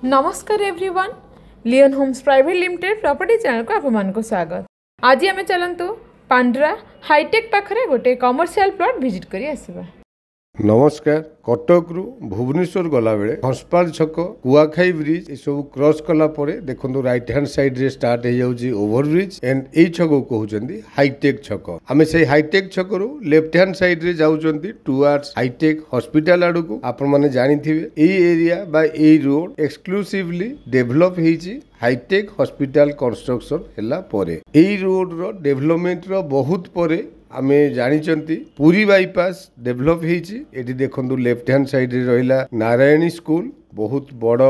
नमस्कार everyone, Leon Homes private limited property channel को आपको स्वागत। आज आम चलतु पांड्रा हाईटेक पाखरे गोटे कमर्शियल प्लॉट विजिट करी आसवा। नमस्कार। कटक रु भुवनेश्वर गला बेले हंसपाल छक कुआखाई ब्रिज ये सब क्रॉस कला परे देखो राइट हैंड साइड रे स्टार्ट हो जाउची ओवर ब्रिज एंड ए छक को कहउचंदी हाईटेक छक। आमे से हाईटेक छक रु लेफ्ट हैंड साइड रे जाउचंदी टुवर्ड्स हाईटेक हॉस्पिटल आडू को। आपण माने जानिथिबे ए एरिया बा ए रोड एक्सक्लूसिवली डेवलप हेची हाईटेक हॉस्पिटल कंस्ट्रक्शन हैला परे। ए रोड रो डेवलपमेंट रो बहुत परे आमे जानिचंती पुरी बाईपास डेवलप हेची। एटी देखंतु लेफ्ट हैंड साइड रे रहिला नारायणी स्कूल, बहुत बड़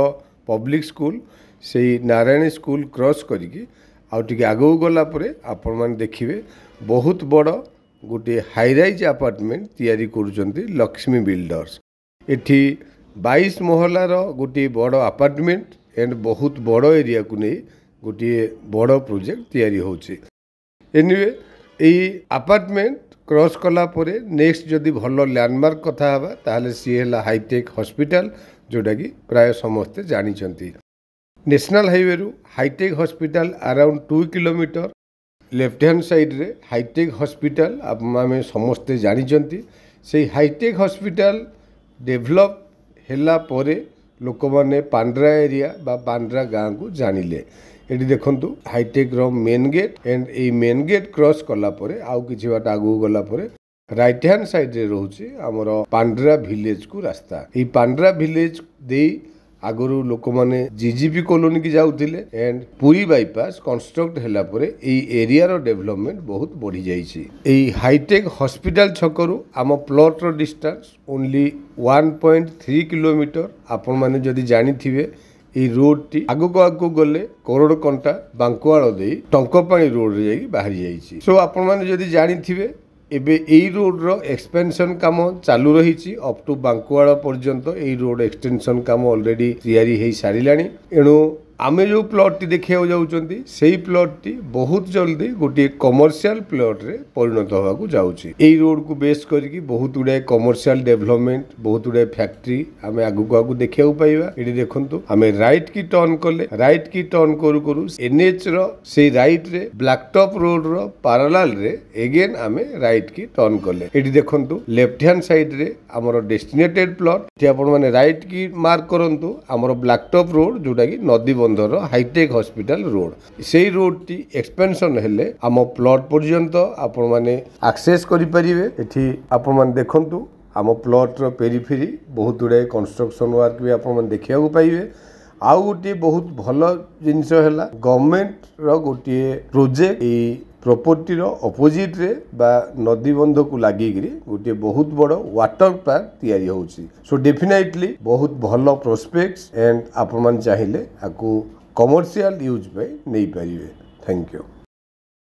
पब्लिक स्कूल। से नारायणी स्कूल क्रॉस करिकी आउ टिके आगो गला परे आपण माने देखिबे बहुत बड़ गोटे हाई राइज अपार्टमेंट तैयारी करूचंती लक्ष्मी बिल्डर्स। एठी 22 महला रो गोटे बड़ अपार्टमेंट एंड बहुत बड़ एरिया को नहीं गोटे बड़ प्रोजेक्ट तैयारी होची। एनीवे एई अपार्टमेंट क्रॉस कला परे नेक्स्ट जदि भल लैंडमार्क कथा हबा ताहले सी हैला हाईटेक हॉस्पिटल, जोटा कि प्राय समस्ते जानिचंती। नेशनल हाईवे रु hi-tech hospital around 2 kilometre. Left hand side रे हाईटेक हॉस्पिटल आमे समस्ते जानिचंती। से हाईटेक हॉस्पिटल डेवलप हैला परे लोक माने पांड्रा एरिया बा पांड्रा गाँव को जानिले। एटी देखंतु हाईटेक रो मेन गेट एंड ए मेन गेट क्रॉस कला परे आउ किछि बाट आगु गला परे राइट हैंड साइड रे रहउची हमर पांड्रा विलेज को रास्ता। ए पांड्रा विलेज दे आगरु लोक माने जीजीपी कॉलोनी की जाउथिले एंड पुरी बाईपास कंस्ट्रक्ट हैला परे ए एरिया रो डेवलपमेंट बहुत बढ़ी जाईची। ए हाईटेक हॉस्पिटल छकरू आम प्लॉट रो डिस्टेंस ओनली 1.3 किलोमीटर। आपण माने जदि जानिथिबे এই रोड आगो गले करोड़ कंटा बांकुआड़ दे टंकपाणी रोड रे बाहरी जाइछि। सो आपण माने जदि जानिथिबे एबे एई रोड रो एक्सपेंशन काम चालू रही अप टू बांकुआड़ पर्यंत। एई रोड एक्सटेंशन काम ऑलरेडी तैयारी हेई सारिलानी। एणु आमे जो प्लॉट टी देखिया जाउचंती सेही प्लॉट टी बहुत जल्दी गोटे कमर्शियल प्लॉट रे परिणत होगा को जाउछि। एई रोड को बेस करके बहुत गुडे कमर्शियल डेवलपमेंट बहुत गुडे फैक्ट्री आमे आगु देखिया पाइबा। एडी देखंतु आमे राइट की टर्न कले राइट की टर्न करू एनएच रो से राइट रे ब्लैक टॉप रोड रो पैरेलल रे अगेन आमे राइट की टर्न कले। एडी देखंतु लेफ्ट हैंड साइड रे हमर डेस्टिनेटेड प्लॉट जे आपण माने राइट की मार्क करंतु हमर ब्लैक टॉप रोड जोटा कि नदी बंदर हाईटेक हॉस्पिटल रोड। से रोड टी एक्सपेंशन हेले आम प्लॉट पर्यंत आपण माने एक्सेस करि परिबे। एठी आपण माने देखंतु आम प्लॉट रो पेरिफेरी बहुत गुडे कंस्ट्रक्शन वर्क भी आपण माने देखिया को पाइबे। आउ गोटे बहुत भल जिनस हैला गवर्नमेंट रो गोटे प्रोजेक्ट ए प्रॉपर्टी रो अपोजिट रे बा नदी बंध को लागिगिरी गोटे बहुत बड़ वाटर पार्क तैयारी होउची। सो डेफिनेटली बहुत भल प्रोस्पेक्ट्स एंड आपण मान चाहिले आकु कमर्शियल यूज पे नहीं पारिबे। Thank you.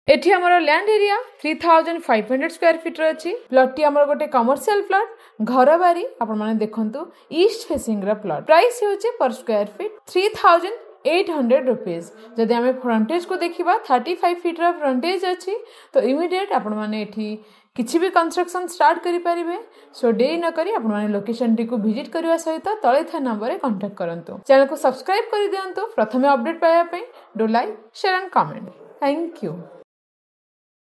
एठी हमर लैंड एरिया 3500 स्क्वायर फीट रो अछि। प्लॉट टी हमर गोटे कमर्शियल प्लॉट घर बारी आपण माने देखंतु ईस्ट फेसिंग रा प्लॉट। प्राइस होचे पर स्क्वायर फीट 3800 रुपीस। जदि आमे फ्रंटेज को देखिबा 35 फीट रा फ्रंटेज अछि तो इमीडिएट आपण माने एठी किछि भी कंस्ट्रक्शन स्टार्ट करि परिबे। सो देरी न करी आपण माने लोकेशन टी को विजिट करबा सहित तळे था नंबर रे कांटेक्ट करंतु। चैनल को सब्सक्राइब करि दियंतु प्रथमे अपडेट पाया पे। Do like share and comment. Thank you.